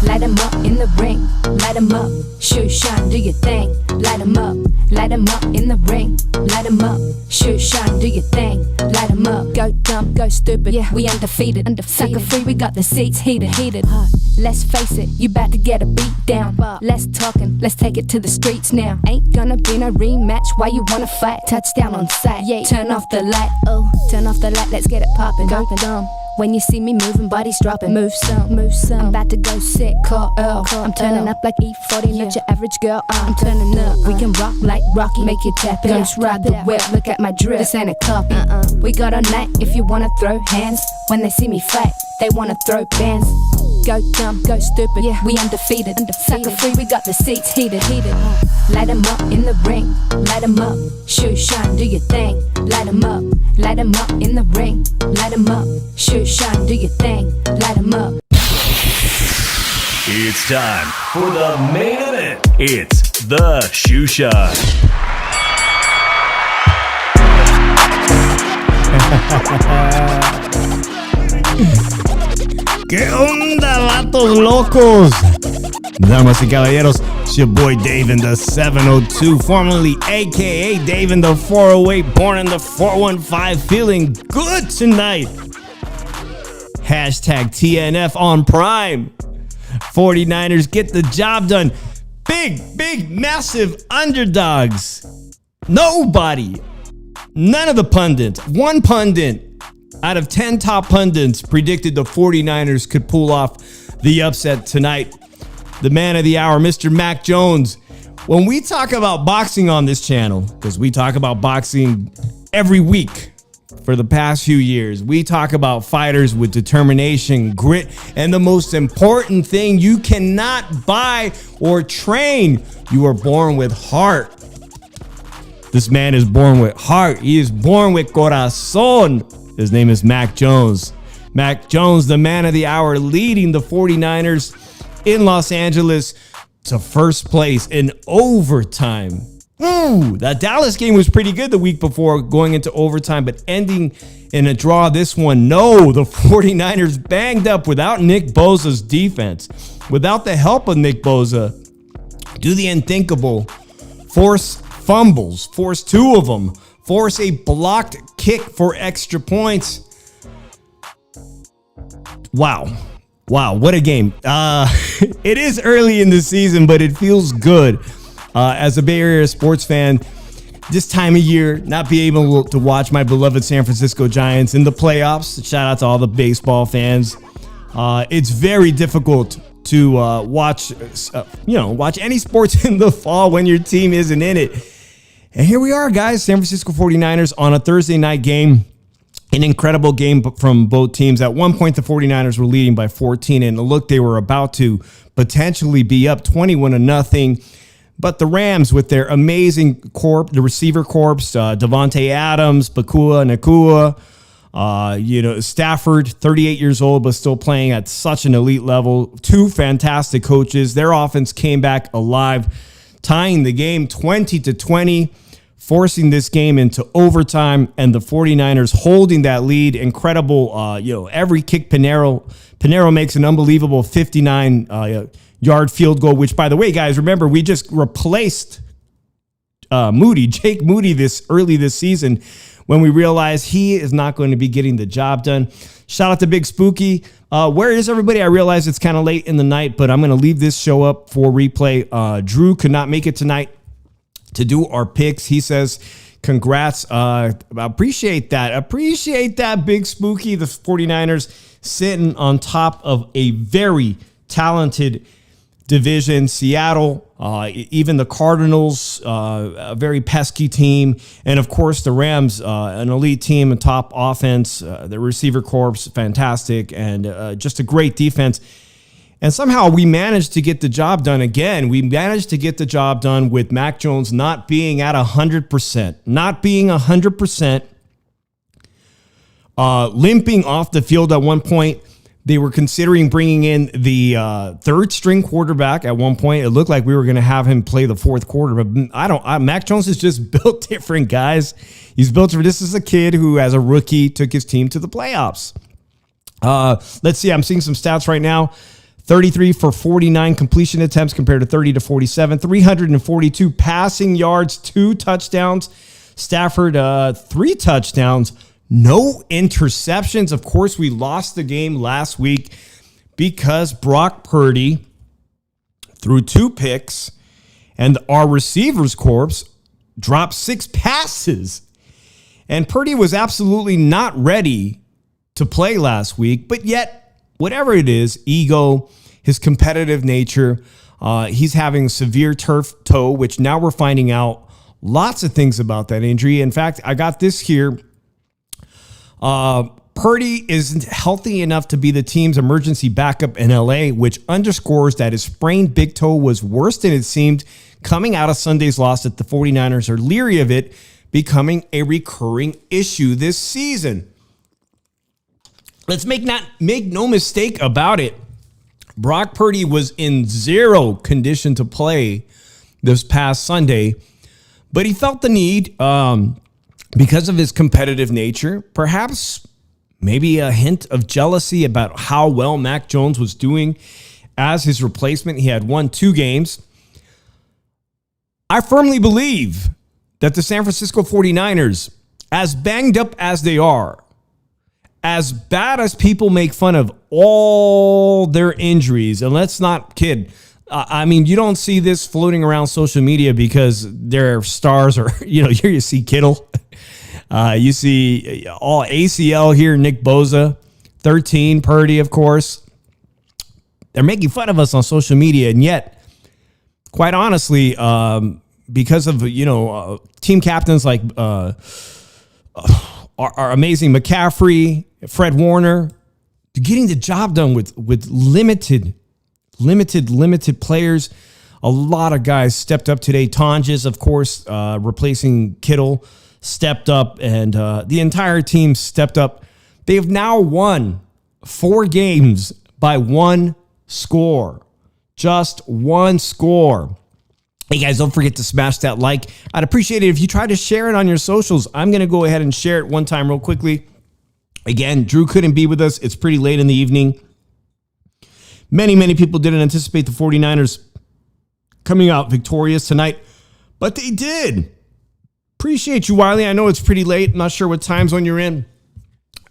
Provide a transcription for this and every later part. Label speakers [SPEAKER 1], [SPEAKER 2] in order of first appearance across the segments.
[SPEAKER 1] light 'em up in the ring, light 'em up, shoot, shine, do your thing, light 'em up in the ring, light 'em up, shoot, shine, do your thing, light 'em up, go dumb, go stupid, yeah, we undefeated, sucker free, we got the seats heated, let's face it, you bout to get a beat down, less talking, let's take it to the streets now, ain't gonna be no rematch, why you wanna fight, touchdown on sight, yeah, turn off the light, oh, turn off the light, let's get it poppin', go dumb. When you see me moving, bodies dropping. Move some. I'm about to go sick, call Earl. I'm turning up like E40, not your average girl. I'm turning up. We can rock like Rocky, make you tap it. Ghost ride the whip, look at my drip. This ain't a copy. We got all night if you wanna throw hands. When they see me fight, they wanna throw bands. Go dumb, go stupid, yeah, we undefeated. Sucker free, we got the seats heated. Light 'em up in the ring, light 'em up, shoot, shine, do your thing. Light 'em up in the ring, light 'em up, shoot, shine, do your thing, light 'em up.
[SPEAKER 2] It's time for the main event. It's the Shoe Shot.
[SPEAKER 3] ¿Qué onda, vatos locos? Damas y caballeros, it's your boy Dave in the 702, formerly aka Dave in the 408, born in the 415, feeling good tonight. Hashtag TNF on Prime. 49ers get the job done. Big, massive underdogs. Nobody, none of the pundits, one pundit out of 10 top pundits predicted the 49ers could pull off the upset tonight. The man of the hour, Mr. Mac Jones. When we talk about boxing on this channel, because we talk about boxing every week for the past few years, we talk about fighters with determination, grit, and the most important thing, you cannot buy or train. You are born with heart. This man is born with heart. He is born with corazón. His name is Mac Jones. Mac Jones, the man of the hour, leading the 49ers in Los Angeles to first place in overtime. That Dallas game was pretty good the week before going into overtime, but ending in a draw this one. No, the 49ers banged up without Nick Bosa's defense. Without the help of Nick Bosa, do the unthinkable. Force fumbles, force two of them. Force a blocked kick for extra points. Wow, what a game. It is early in the season, but it feels good. As a Bay Area sports fan, this time of year, not be able to watch my beloved San Francisco Giants in the playoffs. Shout out to all the baseball fans. It's very difficult to watch any sports in the fall when your team isn't in it. And here we are, guys, San Francisco 49ers on a Thursday night game. An incredible game from both teams. At one point, the 49ers were leading by 14, and look, they were about to potentially be up 21-0. But the Rams, with their amazing corp, the receiver corps, Devontae Adams, Nakua, Stafford, 38 years old, but still playing at such an elite level. Two fantastic coaches. Their offense came back alive, tying the game 20-20. Forcing this game into overtime, and the 49ers holding that lead. Incredible, every kick Pinheiro makes an unbelievable 59-yard field goal, which, by the way, guys, remember, we just replaced Jake Moody early this season when we realized he is not going to be getting the job done. Shout out to Big Spooky. Where is everybody? I realize it's kind of late in the night, but I'm going to leave this show up for replay. Drew could not make it tonight to do our picks. He says, congrats. Appreciate that, Big Spooky. The 49ers sitting on top of a very talented division. Seattle, even the Cardinals, a very pesky team. And, of course, the Rams, an elite team, a top offense. The receiver corps, fantastic, and just a great defense. And somehow we managed to get the job done again. We managed to get the job done with Mac Jones not being at 100%. Not being 100%. Limping off the field at one point. They were considering bringing in the third-string quarterback at one point. It looked like we were going to have him play the fourth quarter. But Mac Jones is just built different, guys. He's built for this. Is a kid who, as a rookie, took his team to the playoffs. Let's see. I'm seeing some stats right now. 33 for 49 completion attempts compared to 30 to 47, 342 passing yards, 2 touchdowns. Stafford, 3 touchdowns, no interceptions. Of course, we lost the game last week because Brock Purdy threw 2 picks and our receivers corps dropped 6 passes. And Purdy was absolutely not ready to play last week, but yet, whatever it is, ego, his competitive nature, he's having severe turf toe, which now we're finding out lots of things about that injury. In fact, I got this here. Purdy isn't healthy enough to be the team's emergency backup in LA, which underscores that his sprained big toe was worse than it seemed coming out of Sunday's loss, that the 49ers are leery of it becoming a recurring issue this season. Let's make no mistake about it. Brock Purdy was in zero condition to play this past Sunday, but he felt the need because of his competitive nature, perhaps maybe a hint of jealousy about how well Mac Jones was doing as his replacement. He had won 2 games. I firmly believe that the San Francisco 49ers, as banged up as they are, as bad as people make fun of all their injuries, and let's not kid, I mean, you don't see this floating around social media because their stars are, here you see Kittle. You see all ACL here, Nick Bosa, 13, Purdy, of course. They're making fun of us on social media, and yet, quite honestly, because of, team captains like our amazing McCaffrey, Fred Warner, getting the job done with limited players. A lot of guys stepped up today. Tonjes, of course, replacing Kittle, stepped up, and the entire team stepped up. They've now won 4 games by 1 score. Just 1 score. Hey guys, don't forget to smash that like. I'd appreciate it if you try to share it on your socials. I'm going to go ahead and share it one time real quickly. Again, Drew couldn't be with us. It's pretty late in the evening. Many people didn't anticipate the 49ers coming out victorious tonight, but they did. Appreciate you, Wiley. I know it's pretty late. I'm not sure what time zone you're in.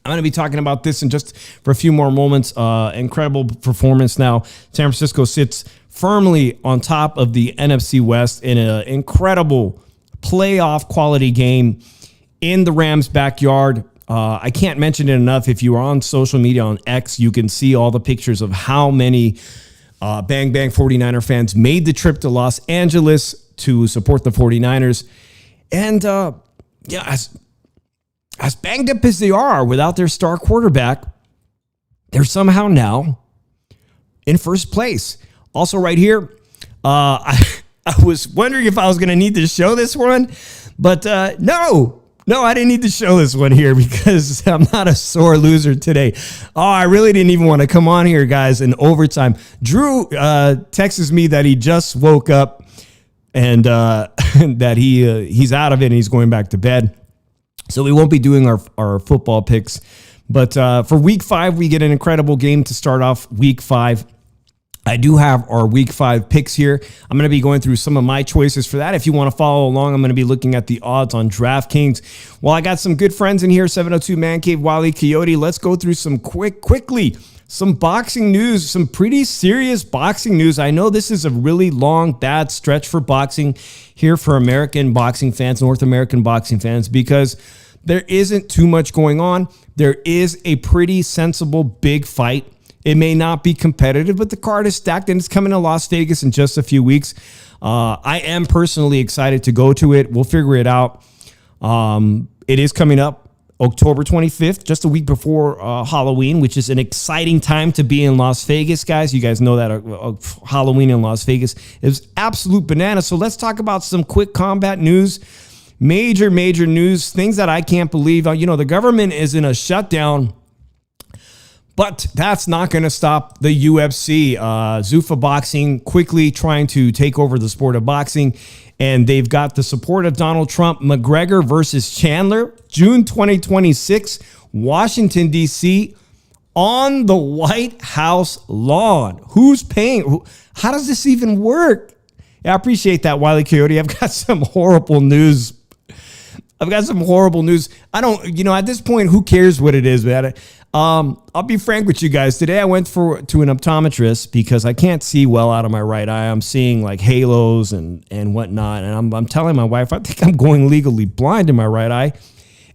[SPEAKER 3] I'm going to be talking about this in just for a few more moments. Incredible performance now. San Francisco sits firmly on top of the NFC West in an incredible playoff quality game in the Rams' backyard. I can't mention it enough. If you are on social media on X, you can see all the pictures of how many Bang Bang 49er fans made the trip to Los Angeles to support the 49ers. And as banged up as they are without their star quarterback, they're somehow now in first place. Also right here, I was wondering if I was going to need to show this one, but no, I didn't need to show this one here because I'm not a sore loser today. Oh, I really didn't even want to come on here, guys, in overtime. Drew texts me that he just woke up and that he's out of it and he's going back to bed. So we won't be doing our football picks. But for week 5, we get an incredible game to start off week 5. I do have our week 5 picks here. I'm going to be going through some of my choices for that. If you want to follow along, I'm going to be looking at the odds on DraftKings. Well, I got some good friends in here, 702 Man Cave, Wally Coyote. Let's go through some quickly. Some boxing news, some pretty serious boxing news. I know this is a really long, bad stretch for boxing here for American boxing fans, North American boxing fans, because there isn't too much going on. There is a pretty sensible big fight. It may not be competitive, but the card is stacked and it's coming to Las Vegas in just a few weeks. I am personally excited to go to it. We'll figure it out. It is coming up October 25th, just a week before Halloween, which is an exciting time to be in Las Vegas, guys. You guys know that Halloween in Las Vegas is absolute bananas. So let's talk about some quick combat news. Major news, things that I can't believe. The government is in a shutdown, but that's not going to stop the UFC. Zuffa Boxing quickly trying to take over the sport of boxing. And they've got the support of Donald Trump. McGregor versus Chandler, June 2026, Washington, D.C. on the White House lawn. Who's paying? How does this even work? Yeah, I appreciate that, Wile E. Coyote. I've got some horrible news. I don't, at this point, who cares what it is, man? I'll be frank with you guys. Today I went to an optometrist because I can't see well out of my right eye. I'm seeing like halos and whatnot. And I'm telling my wife, I think I'm going legally blind in my right eye.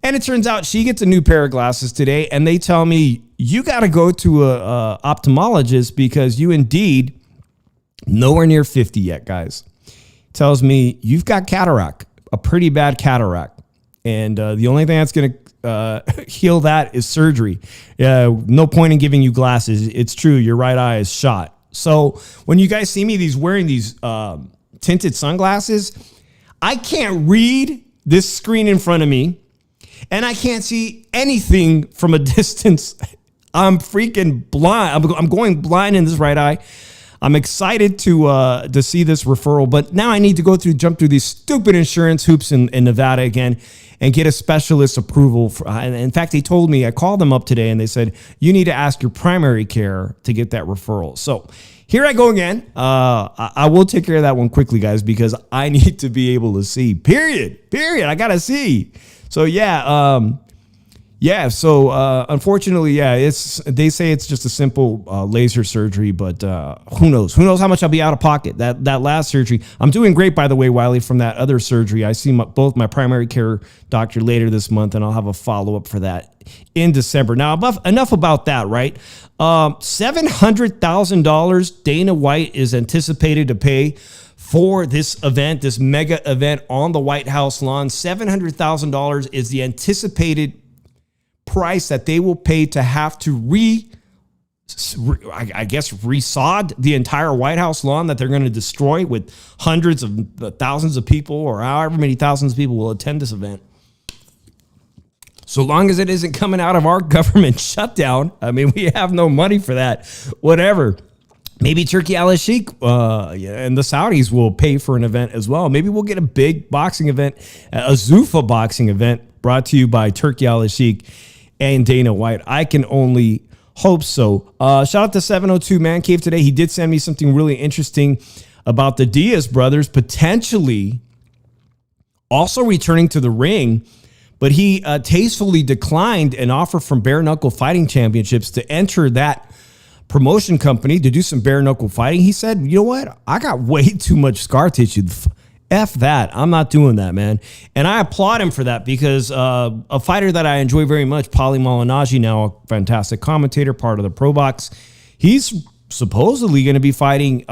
[SPEAKER 3] And it turns out she gets a new pair of glasses today. And they tell me, you got to go to a ophthalmologist because you indeed nowhere near 50 yet, guys. Tells me you've got cataract, a pretty bad cataract. And the only thing that's going to heal that is surgery. No point in giving you glasses. It's true. Your right eye is shot. So when you guys see me wearing these tinted sunglasses, I can't read this screen in front of me. And I can't see anything from a distance. I'm freaking blind. I'm going blind in this right eye. I'm excited to see this referral, but now I need to jump through these stupid insurance hoops in Nevada again and get a specialist approval. And in fact, they told me, I called them up today and they said, you need to ask your primary care to get that referral. So here I go again. I will take care of that one quickly, guys, because I need to be able to see, period. I got to see. So unfortunately, they say it's just a simple laser surgery, but who knows? Who knows how much I'll be out of pocket? That last surgery, I'm doing great, by the way, Wiley, from that other surgery. I see both my primary care doctor later this month, and I'll have a follow-up for that in December. Now, enough about that, right? $700,000 Dana White is anticipated to pay for this event, this mega event on the White House lawn. $700,000 is the anticipated price that they will pay to have to resod the entire White House lawn that they're going to destroy with hundreds of thousands of people or however many thousands of people will attend this event. So long as it isn't coming out of our government shutdown, I mean, we have no money for that, whatever. Maybe Turkey al-Sheikh and the Saudis will pay for an event as well. Maybe we'll get a big boxing event, a Zuffa boxing event brought to you by Turkey al-Sheikh and Dana White. I can only hope so. Shout out to 702 Man Cave today. He did send me something really interesting about the Diaz brothers potentially also returning to the ring, but he tastefully declined an offer from Bare Knuckle Fighting Championships to enter that promotion company to do some bare knuckle fighting. He said, you know what? I got way too much scar tissue. F that. I'm not doing that, man. And I applaud him for that because a fighter that I enjoy very much, Paulie Malignaggi, now a fantastic commentator, part of the Pro Box, he's supposedly going to be fighting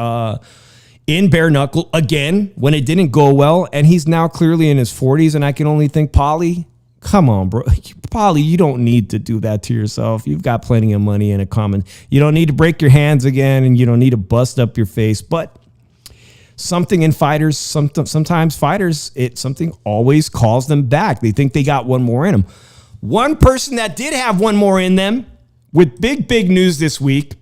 [SPEAKER 3] in bare knuckle again when it didn't go well. And he's now clearly in his 40s. And I can only think, Paulie, come on, bro. Paulie, you don't need to do that to yourself. You've got plenty of money in a common. You don't need to break your hands again, and you don't need to bust up your face. But something in fighters, sometimes fighters, something always calls them back. They think they got one more in them. One person that did have one more in them with big news this week,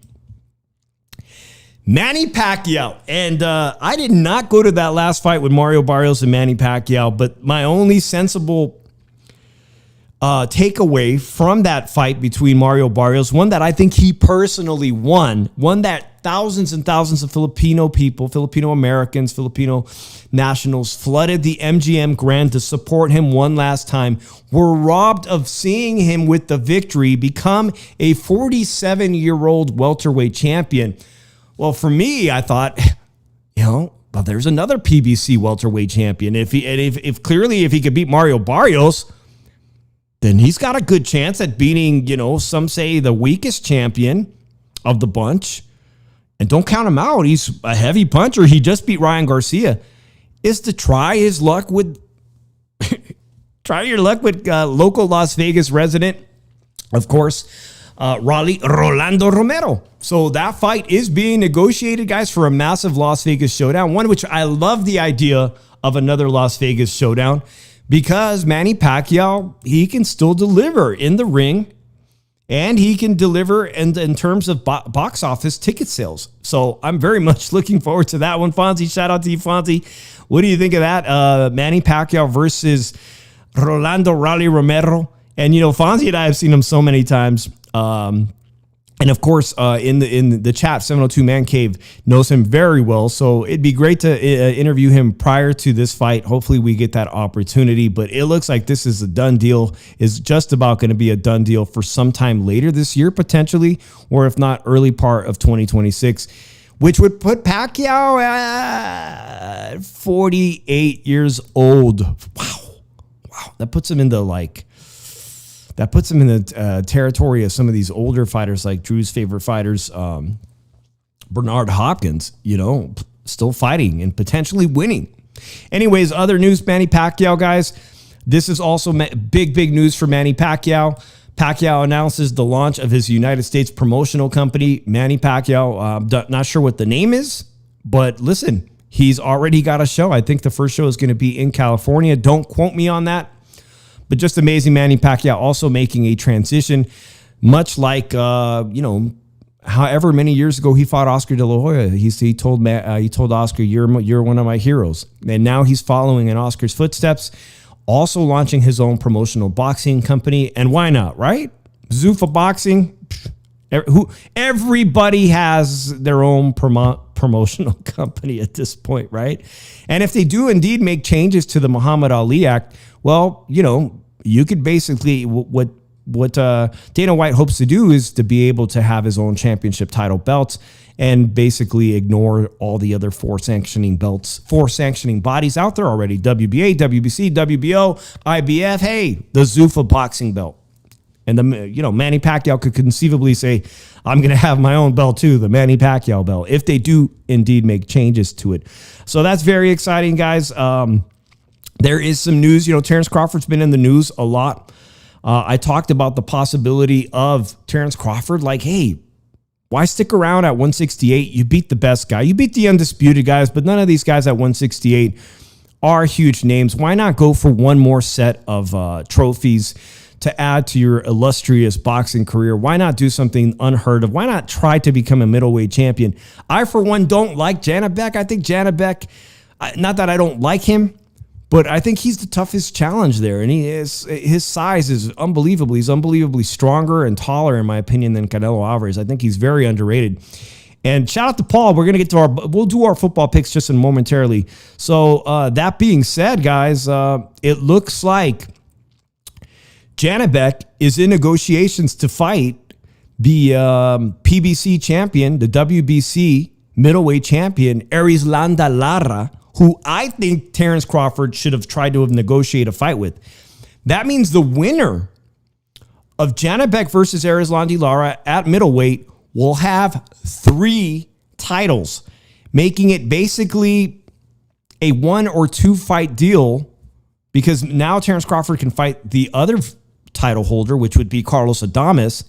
[SPEAKER 3] Manny Pacquiao. And I did not go to that last fight with Mario Barrios and Manny Pacquiao, but my only sensible takeaway from that fight between Mario Barrios, one that I think he personally won, one that thousands and thousands of Filipino people, Filipino Americans, Filipino nationals flooded the MGM Grand to support him one last time, were robbed of seeing him with the victory become a 47-year-old welterweight champion. Well, for me, I thought, but there's another PBC welterweight champion. If he could beat Mario Barrios, then he's got a good chance at beating, some say the weakest champion of the bunch. And don't count him out. He's a heavy puncher. He just beat Ryan Garcia. Is to try his luck with, local Las Vegas resident, of course, Rolando Romero. So that fight is being negotiated, guys, for a massive Las Vegas showdown. One which I love the idea of another Las Vegas showdown, because Manny Pacquiao, he can still deliver in the ring, and he can deliver in terms of box office ticket sales. So I'm very much looking forward to that one. Fonzie, shout out to you, Fonzie. What do you think of that? Manny Pacquiao versus Rolando Raleigh Romero. And, Fonzie and I have seen him so many times. And of course, in the chat, 702 Man Cave knows him very well. So it'd be great to interview him prior to this fight. Hopefully we get that opportunity. But it looks like this is a done deal, is just about going to be a done deal for sometime later this year, potentially, or if not, early part of 2026, which would put Pacquiao at 48 years old. Wow. That puts him in the territory of some of these older fighters, like Drew's favorite fighters, Bernard Hopkins, still fighting and potentially winning. Anyways, other news, Manny Pacquiao, guys. This is also big news for Manny Pacquiao. Pacquiao announces the launch of his United States promotional company, Manny Pacquiao. Not sure what the name is, but listen, he's already got a show. I think the first show is going to be in California. Don't quote me on that. But just amazing, Manny Pacquiao also making a transition, much like, however many years ago he fought Oscar De La Hoya. He told Oscar, you're one of my heroes. And now he's following in Oscar's footsteps, also launching his own promotional boxing company. And why not, right? Zuffa Boxing. Everybody has their own promotional company at this point, right? And if they do indeed make changes to the Muhammad Ali Act, well, you could basically, what Dana White hopes to do is to be able to have his own championship title belts and basically ignore all the other four sanctioning bodies out there already. WBA, WBC, WBO, IBF, hey, the Zuffa boxing belt. And Manny Pacquiao could conceivably say, I'm going to have my own belt too, the Manny Pacquiao belt, if they do indeed make changes to it. So that's very exciting, guys. There is some news. Terrence Crawford's been in the news a lot. I talked about the possibility of Terrence Crawford, like, hey, why stick around at 168? You beat the best guy. You beat the undisputed guys, but none of these guys at 168 are huge names. Why not go for one more set of trophies to add to your illustrious boxing career? Why not do something unheard of? Why not try to become a middleweight champion? I, for one, don't like Janibek. I think Janibek, not that I don't like him, but I think he's the toughest challenge there. And his size is unbelievable. He's unbelievably stronger and taller, in my opinion, than Canelo Alvarez. I think he's very underrated. And shout out to Paul. We're going to get to we'll do our football picks just momentarily. So that being said, guys, it looks like Janibek is in negotiations to fight the PBC champion, the WBC middleweight champion, Erislandy Lara, who I think Terrence Crawford should have tried to negotiate a fight with. That means the winner of Janibek versus Erislandy Lara at middleweight will have 3 titles, making it basically a 1 or 2 fight deal, because now Terrence Crawford can fight the other title holder, which would be Carlos Adames,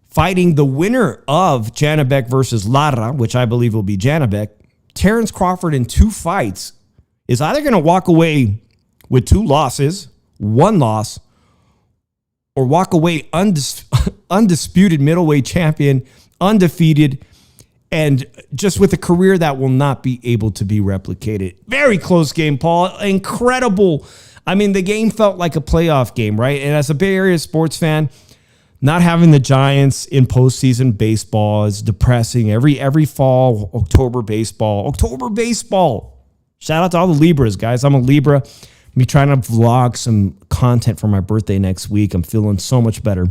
[SPEAKER 3] fighting the winner of Janibek versus Lara, which I believe will be Janibek. Terrence Crawford in 2 fights is either going to walk away with 2 losses, 1 loss, or walk away undisputed middleweight champion, undefeated, and just with a career that will not be able to be replicated. Very close game, Paul. Incredible. I mean, the game felt like a playoff game, right? And as a Bay Area sports fan, not having the Giants in postseason baseball is depressing. Every fall, October baseball. Shout out to all the Libras, guys. I'm a Libra. I'll be trying to vlog some content for my birthday next week. I'm feeling so much better.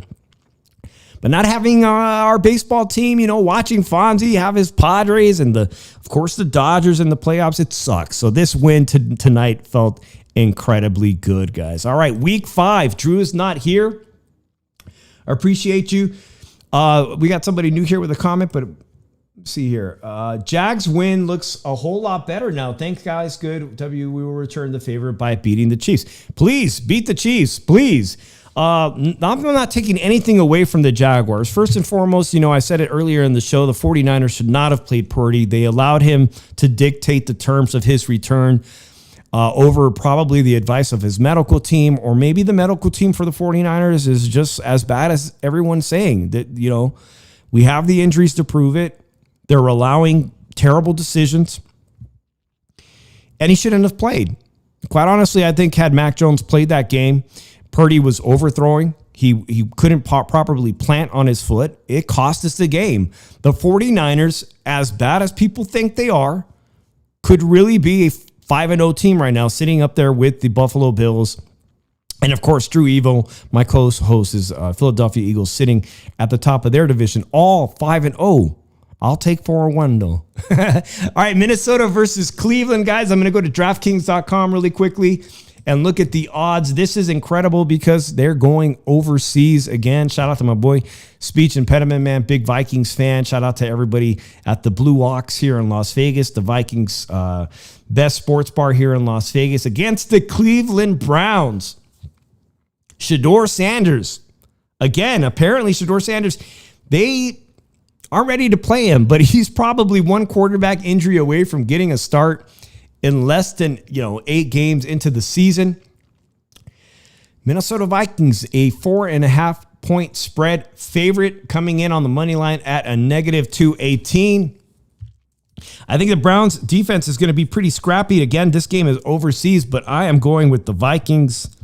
[SPEAKER 3] But not having our baseball team, watching Fonzie have his Padres and of course the Dodgers in the playoffs, it sucks. So this win tonight felt incredibly good, guys. All right, week 5. Drew is not here. I appreciate you. We got somebody new here with a comment, but let's see here. Jags win looks a whole lot better now. Thanks, guys. Good. We will return the favor by beating the Chiefs. Please beat the Chiefs, please. I'm not taking anything away from the Jaguars. First and foremost, I said it earlier in the show, the 49ers should not have played Purdy. They allowed him to dictate the terms of his return over probably the advice of his medical team, or maybe the medical team for the 49ers is just as bad as everyone's saying. That, we have the injuries to prove it. They're allowing terrible decisions, and he shouldn't have played. Quite honestly, I think had Mac Jones played that game, Purdy was overthrowing. He couldn't properly plant on his foot. It cost us the game. The 49ers, as bad as people think they are, could really be a 5-0 team right now, sitting up there with the Buffalo Bills. And, of course, Drew Evo, my co-host, is Philadelphia Eagles, sitting at the top of their division, all 5-0. I'll take 4-1, though. All right, Minnesota versus Cleveland, guys. I'm going to go to DraftKings.com really quickly and look at the odds. This is incredible because they're going overseas again. Shout out to my boy, Speech Impediment Man, big Vikings fan. Shout out to everybody at the Blue Ox here in Las Vegas, the Vikings best sports bar here in Las Vegas, against the Cleveland Browns. Shedeur Sanders. Again, apparently Shedeur Sanders, they aren't ready to play him, but he's probably one quarterback injury away from getting a start in less than 8 games into the season. Minnesota Vikings, a 4.5 point spread favorite, coming in on the money line at a negative 218. I think the Browns defense is going to be pretty scrappy. Again, this game is overseas, but I am going with the Vikings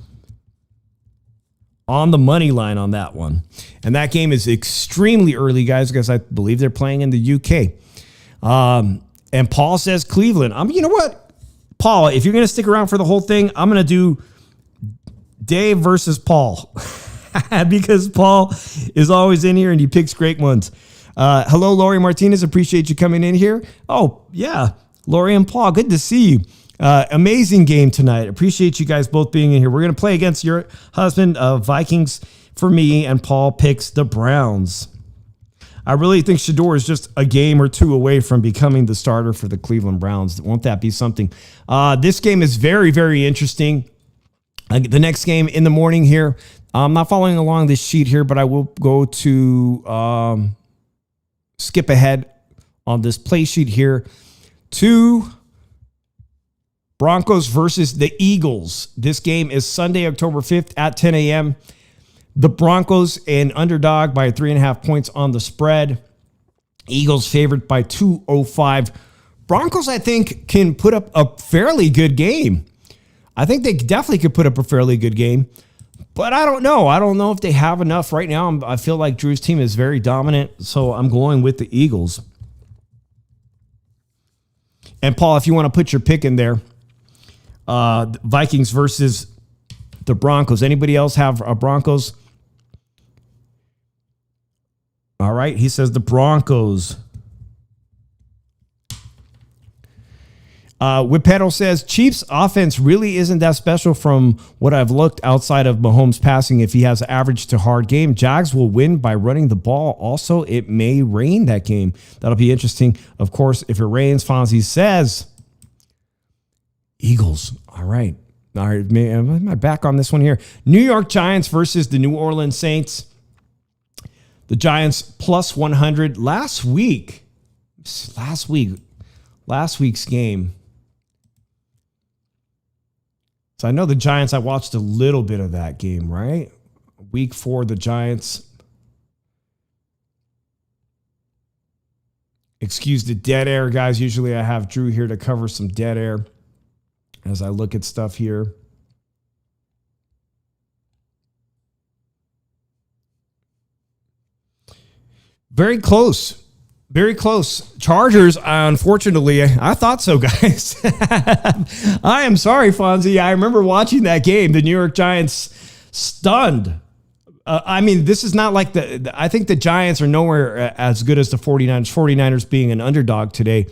[SPEAKER 3] on the money line on that one. And that game is extremely early, guys, because I believe they're playing in the UK. And Paul says Cleveland. You know what? Paul, if you're going to stick around for the whole thing, I'm going to do Dave versus Paul because Paul is always in here and he picks great ones. Hello, Lori Martinez. Appreciate you coming in here. Oh, yeah. Lori and Paul, good to see you. Amazing game tonight. Appreciate you guys both being in here. We're going to play against your husband, Vikings for me, and Paul picks the Browns. I really think Shedeur is just a game or two away from becoming the starter for the Cleveland Browns. Won't that be something? This game is very, very interesting. The next game in the morning here. I'm not following along this sheet here, but I will go to skip ahead on this play sheet here to Broncos versus the Eagles. This game is Sunday, October 5th at 10 a.m. The Broncos an underdog by 3.5 points on the spread. Eagles favored by 205. Broncos, I think, can put up a fairly good game. I think they definitely could put up a fairly good game. But I don't know. I don't know if they have enough right now. I feel like Drew's team is very dominant, so I'm going with the Eagles. And, Paul, if you want to put your pick in there, Vikings versus the Broncos. Anybody else have Broncos? All right. He says the Broncos. Whippetto says Chiefs offense really isn't that special from what I've looked outside of Mahomes passing. If he has average to hard game, Jags will win by running the ball. Also, it may rain that game. That'll be interesting. Of course, if it rains, Fonzie says Eagles. All right. Am I back on this one here? New York Giants versus the New Orleans Saints. The Giants plus 100 last week's game. So I know the Giants, I watched a little bit of that game, right? Week 4, the Giants. Excuse the dead air, guys. Usually I have Drew here to cover some dead air as I look at stuff here. Very close. Very close. Chargers, unfortunately, I thought so, guys. I am sorry, Fonzie. I remember watching that game. The New York Giants stunned. This is not like I think the Giants are nowhere as good as the 49ers. 49ers being an underdog today.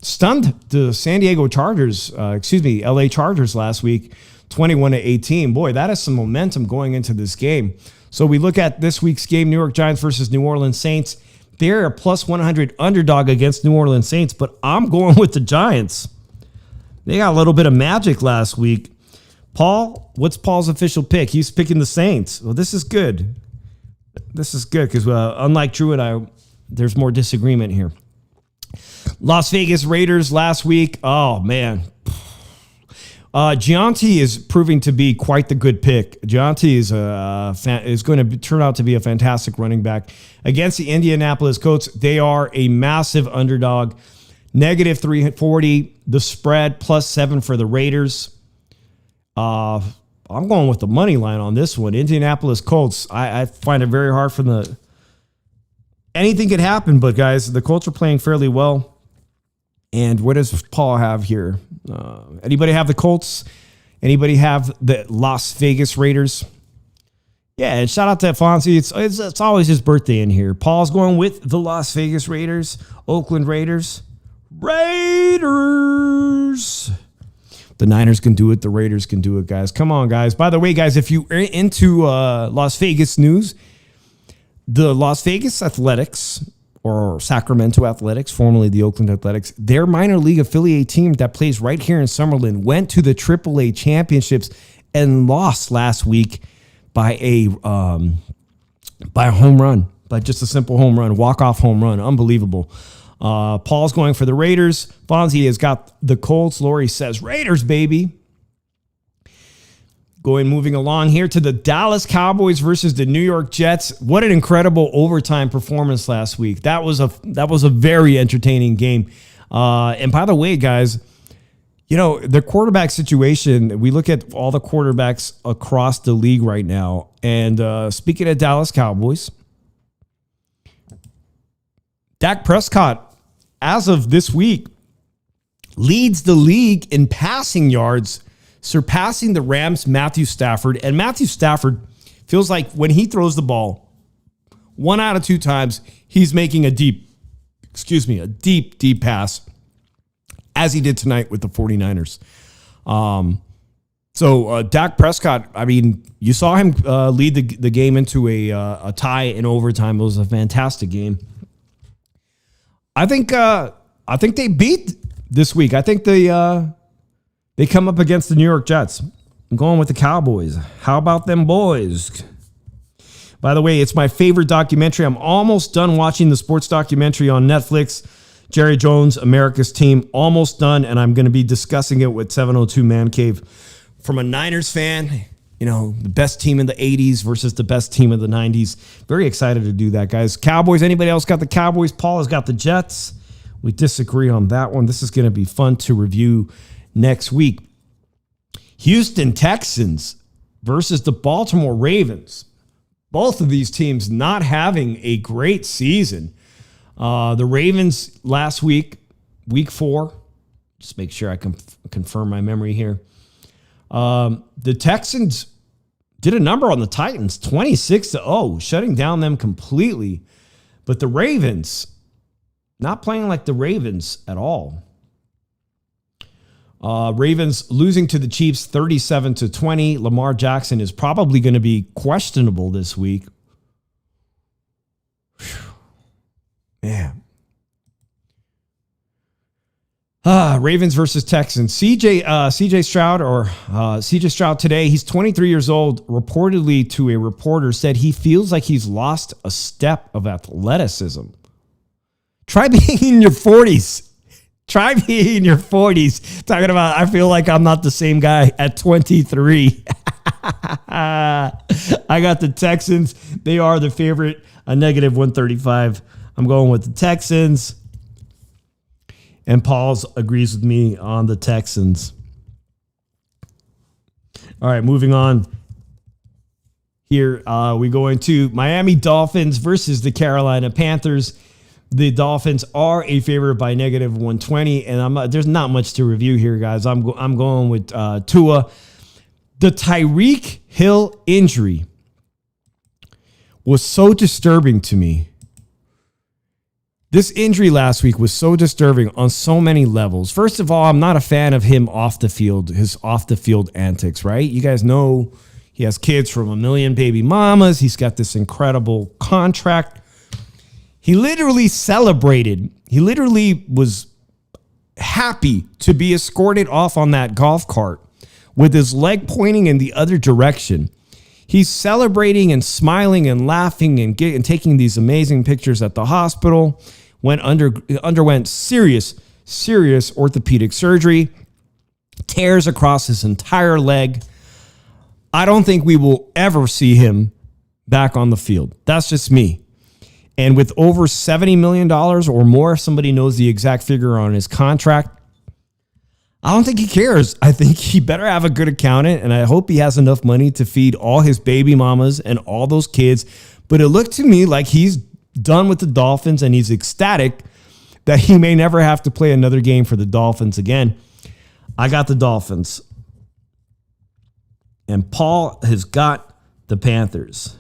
[SPEAKER 3] Stunned the San Diego Chargers, LA Chargers last week, 21-18. Boy, that is some momentum going into this game. So we look at this week's game, New York Giants versus New Orleans Saints. They're a plus 100 underdog against New Orleans Saints, but I'm going with the Giants. They got a little bit of magic last week. Paul, what's Paul's official pick? He's picking the Saints. Well, this is good. This is good because unlike Drew and I, there's more disagreement here. Las Vegas Raiders last week. Oh, man. Gianti is proving to be quite the good pick. Gianti is going to turn out to be a fantastic running back. Against the Indianapolis Colts, they are a massive underdog. Negative 340, the spread, plus 7 for the Raiders. I'm going with the money line on this one. Indianapolis Colts. I find it very hard for the. Anything could happen, but guys, the Colts are playing fairly well. And what does Paul have here? Anybody have the Colts? Anybody have the Las Vegas Raiders? Yeah, and shout out to Fonzie. It's always his birthday in here. Paul's going with the Las Vegas Raiders, Oakland Raiders. Raiders. The Niners can do it. The Raiders can do it, guys. Come on, guys. By the way, guys, if you are into Las Vegas news, the Las Vegas Athletics, or Sacramento Athletics, formerly the Oakland Athletics, their minor league affiliate team that plays right here in Summerlin went to the AAA championships and lost last week by a home run, by just a simple home run, walk-off home run. Unbelievable. Paul's going for the Raiders. Fonzie has got the Colts. Lori says Raiders, baby. Moving along here to the Dallas Cowboys versus the New York Jets. What an incredible overtime performance last week. That was a very entertaining game. And by the way, guys, you know, the quarterback situation, we look at all the quarterbacks across the league right now. And speaking of Dallas Cowboys, Dak Prescott, as of this week, leads the league in passing yards, surpassing the Rams' Matthew Stafford. And Matthew Stafford feels like when he throws the ball, 1 out of 2 times, he's making a deep pass, as he did tonight with the 49ers. So Dak Prescott, I mean, you saw him lead the game into a tie in overtime. It was a fantastic game. I think they beat this week. I think they come up against the New York Jets. I'm going with the Cowboys. How about them boys? By the way, it's my favorite documentary. I'm almost done watching the sports documentary on Netflix. Jerry Jones, America's Team, almost done, and I'm going to be discussing it with 702 Man Cave. From a Niners fan, you know, the best team in the 80s versus the best team of the 90s. Very excited to do that, guys. Cowboys, anybody else got the Cowboys? Paul has got the Jets. We disagree on that one. This is going to be fun to review next week. Houston Texans versus the Baltimore Ravens. Both of these teams not having a great season. The Ravens last week, week 4, just make sure I can confirm my memory here. The Texans did a number on the Titans, 26-0, shutting down them completely. But the Ravens, not playing like the Ravens at all. Ravens losing to the Chiefs 37-20. Lamar Jackson is probably going to be questionable this week. Whew. Man. Ravens versus Texans. CJ Stroud today, he's 23 years old, reportedly to a reporter said he feels like he's lost a step of athleticism. Try being in your 40s. Try being in your 40s. Talking about, I feel like I'm not the same guy at 23. I got the Texans. They are the favorite, a negative 135. I'm going with the Texans. And Paul's agrees with me on the Texans. All right, moving on. Here we go into Miami Dolphins versus the Carolina Panthers. The Dolphins are a favorite by negative 120, and there's not much to review here, guys. I'm going with Tua. The Tyreek Hill injury was so disturbing to me. This injury last week was so disturbing on so many levels. First of all, I'm not a fan of him off the field, his off the field antics, right? You guys know he has kids from a million baby mamas. He's got this incredible contract. He literally celebrated. He literally was happy to be escorted off on that golf cart with his leg pointing in the other direction. He's celebrating and smiling and laughing and taking these amazing pictures at the hospital. Underwent serious orthopedic surgery, tears across his entire leg. I don't think we will ever see him back on the field. That's just me. And with over $70 million or more, if somebody knows the exact figure on his contract, I don't think he cares. I think he better have a good accountant, and I hope he has enough money to feed all his baby mamas and all those kids. But it looked to me like he's done with the Dolphins, and he's ecstatic that he may never have to play another game for the Dolphins again. I got the Dolphins. And Paul has got the Panthers.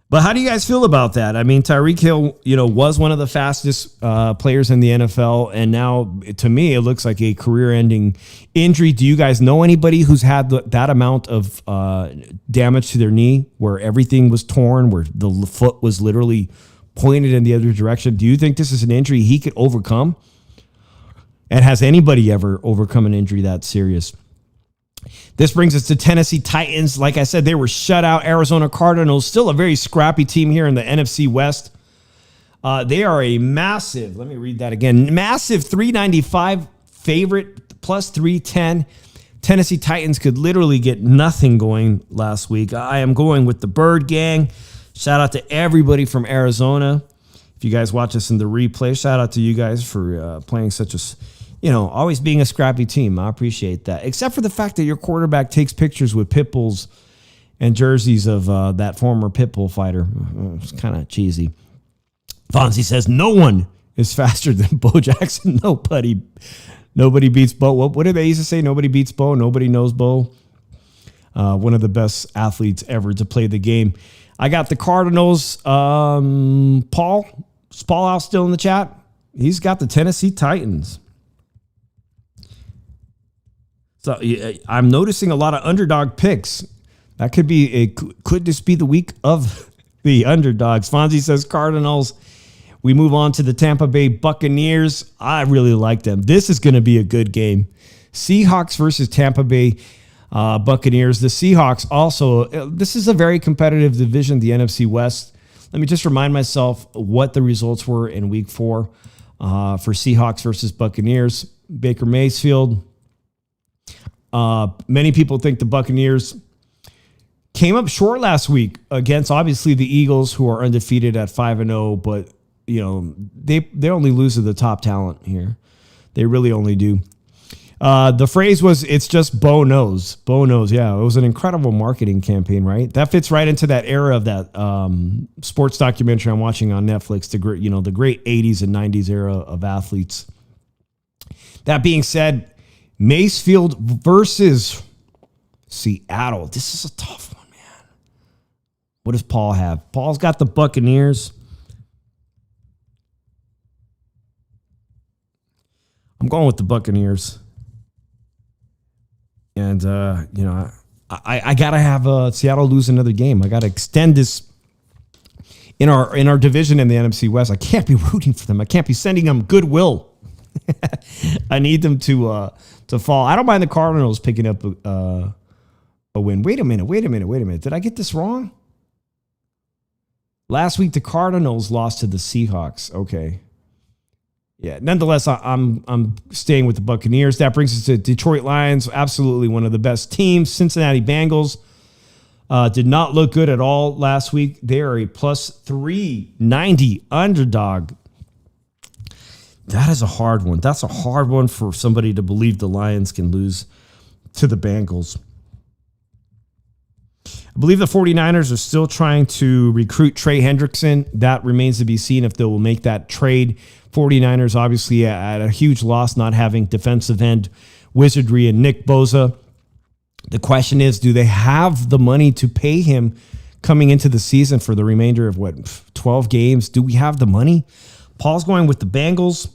[SPEAKER 3] But how do you guys feel about that? I mean, Tyreek Hill, was one of the fastest players in the NFL, and now, to me, it looks like a career-ending injury. Do you guys know anybody who's had that amount of damage to their knee, where everything was torn, where the foot was literally pointed in the other direction? Do you think this is an injury he could overcome? And has anybody ever overcome an injury that serious? This brings us to Tennessee Titans. Like I said, they were shut out. Arizona Cardinals, still a very scrappy team here in the NFC West. They are a massive, let me read that again, massive 395 favorite, plus 310. Tennessee Titans could literally get nothing going last week. I am going with the Bird Gang. Shout out to everybody from Arizona. If you guys watch us in the replay, shout out to you guys for playing such a... always being a scrappy team. I appreciate that. Except for the fact that your quarterback takes pictures with pit bulls and jerseys of that former pit bull fighter. It's kind of cheesy. Fonzie says, no one is faster than Bo Jackson. Nobody beats Bo. What did they used to say? Nobody beats Bo. Nobody knows Bo. One of the best athletes ever to play the game. I got the Cardinals. Paul out still in the chat. He's got the Tennessee Titans. So I'm noticing a lot of underdog picks. That could this be the week of the underdogs? Fonzie says Cardinals. We move on to the Tampa Bay Buccaneers. I really like them. This is going to be a good game. Seahawks versus Tampa Bay Buccaneers. The Seahawks also, this is a very competitive division, the NFC West. Let me just remind myself what the results were in week 4 for Seahawks versus Buccaneers. Baker Mayfield. Many people think the Buccaneers came up short last week against, obviously, the Eagles, who are undefeated at 5-0, but they only lose to the top talent here. They really only do. The phrase was, "It's just Bo knows." Bo knows, yeah. It was an incredible marketing campaign, right? That fits right into that era of that sports documentary I'm watching on Netflix, the great 80s and 90s era of athletes. That being said, Macefield versus Seattle. This is a tough one, man. What does Paul have? Paul's got the Buccaneers. I'm going with the Buccaneers. And, I got to have Seattle lose another game. I got to extend this in our division in the NFC West. I can't be rooting for them. I can't be sending them goodwill. I need them to fall. I don't mind the Cardinals picking up a win. Wait a minute. Did I get this wrong? Last week, the Cardinals lost to the Seahawks. Okay. Yeah. Nonetheless, I'm staying with the Buccaneers. That brings us to Detroit Lions. Absolutely one of the best teams. Cincinnati Bengals did not look good at all last week. They are a plus 390 underdog. That is a hard one. That's a hard one for somebody to believe the Lions can lose to the Bengals. I believe the 49ers are still trying to recruit Trey Hendrickson. That remains to be seen if they will make that trade. 49ers obviously at a huge loss not having defensive end wizardry and Nick Bosa. The question is, do they have the money to pay him coming into the season for the remainder of 12 games? Do we have the money? Paul's going with the Bengals.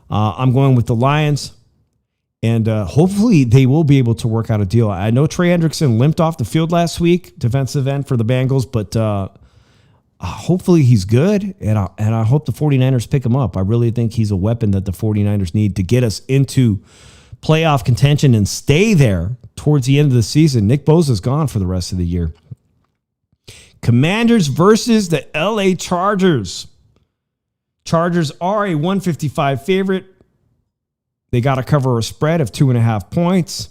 [SPEAKER 3] I'm going with the Lions. And hopefully they will be able to work out a deal. I know Trey Hendrickson limped off the field last week, defensive end for the Bengals, but hopefully he's good. And I hope the 49ers pick him up. I really think he's a weapon that the 49ers need to get us into playoff contention and stay there towards the end of the season. Nick Bosa's gone for the rest of the year. Commanders versus the LA Chargers. Chargers are a 155 favorite. They got to cover a spread of 2.5 points.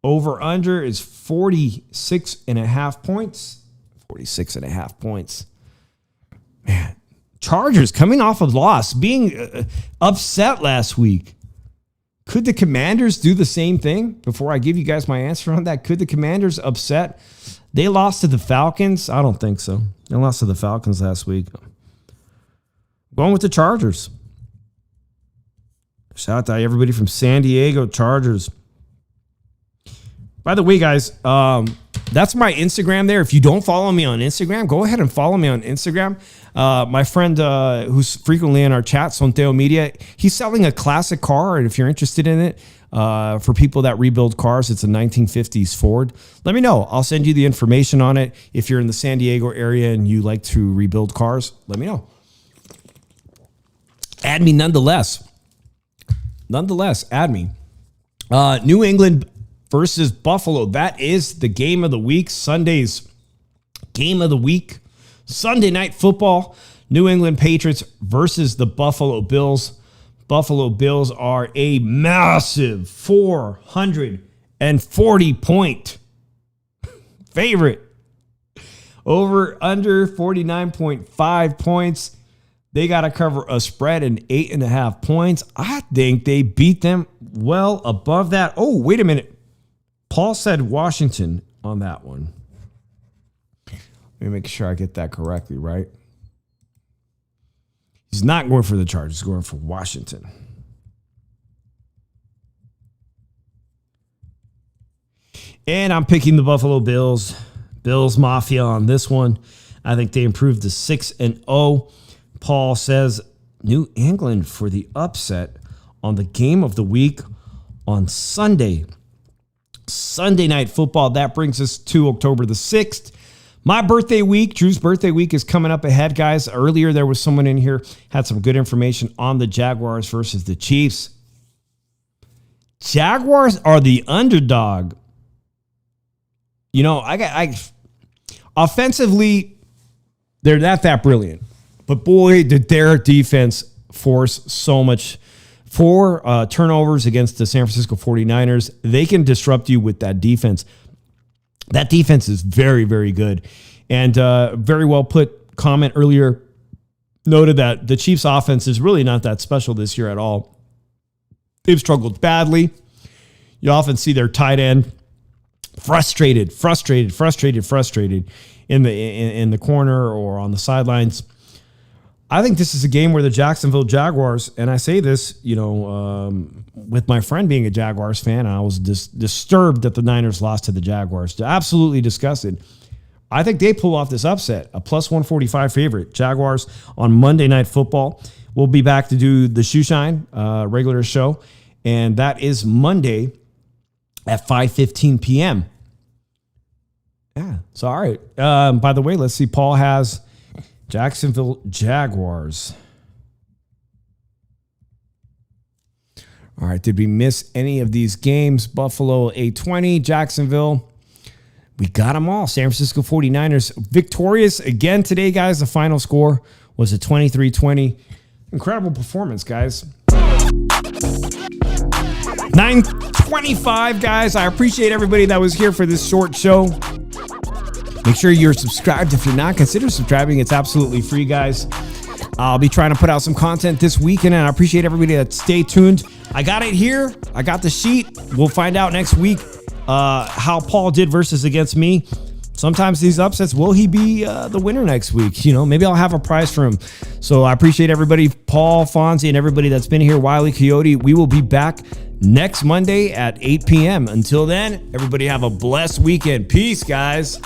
[SPEAKER 3] Over under is 46.5 points. 46.5 points. Man, Chargers coming off a loss, being upset last week. Could the Commanders do the same thing? Before I give you guys my answer on that, could the Commanders upset? They lost to the Falcons? I don't think so. They lost to the Falcons last week. Going with the Chargers. Shout out to everybody from San Diego Chargers. By the way, guys, that's my Instagram there. If you don't follow me on Instagram, go ahead and follow me on Instagram. My friend who's frequently in our chat, Sonteo Media, he's selling a classic car. And if you're interested in it, for people that rebuild cars, it's a 1950s Ford. Let me know. I'll send you the information on it. If you're in the San Diego area and you like to rebuild cars, let me know. Add me nonetheless. Add me. New England versus Buffalo. That is the game of the week. Sunday's game of the week. Sunday night football. New England Patriots versus the Buffalo Bills. Buffalo Bills are a massive 440-point favorite. Over under 49.5 points. They got to cover a spread in 8.5 points. I think they beat them well above that. Oh, wait a minute. Paul said Washington on that one. Let me make sure I get that correctly, right? He's not going for the Chargers. He's going for Washington. And I'm picking the Buffalo Bills. Bills Mafia on this one. I think they improved to 6-0. Paul says New England for the upset on the game of the week on Sunday. Sunday night football. That brings us to October the 6th. My birthday week, Drew's birthday week, is coming up ahead, guys. Earlier, there was someone in here had some good information on the Jaguars versus the Chiefs. Jaguars are the underdog. You know, offensively, they're not that brilliant. But boy, did their defense force so much. 4 turnovers against the San Francisco 49ers. They can disrupt you with that defense. That defense is very, very good. And very well put comment earlier noted that the Chiefs offense is really not that special this year at all. They've struggled badly. You often see their tight end frustrated in the corner or on the sidelines. I think this is a game where the Jacksonville Jaguars, and I say this, with my friend being a Jaguars fan, I was disturbed that the Niners lost to the Jaguars. Absolutely disgusted. I think they pull off this upset, a plus 145 favorite. Jaguars on Monday Night Football. We'll be back to do the Shoe Shine regular show, and that is Monday at 5:15 p.m. Yeah, so all right. By the way, let's see. Paul has Jacksonville Jaguars. All right, did we miss any of these games? Buffalo 820, Jacksonville. We got them all. San Francisco 49ers victorious again today, guys. The final score was a 23-20. Incredible performance, guys. 9:25, guys. I appreciate everybody that was here for this short show. Make sure you're subscribed. If you're not, consider subscribing. It's absolutely free, guys. I'll be trying to put out some content this weekend, and I appreciate everybody that stay tuned. I got it here. I got the sheet. We'll find out next week how Paul did versus against me. Sometimes these upsets, will he be the winner next week? Maybe I'll have a prize for him. So I appreciate everybody, Paul, Fonzie, and everybody that's been here. Wiley Coyote. We will be back next Monday at 8 p.m. Until then, everybody have a blessed weekend. Peace, guys.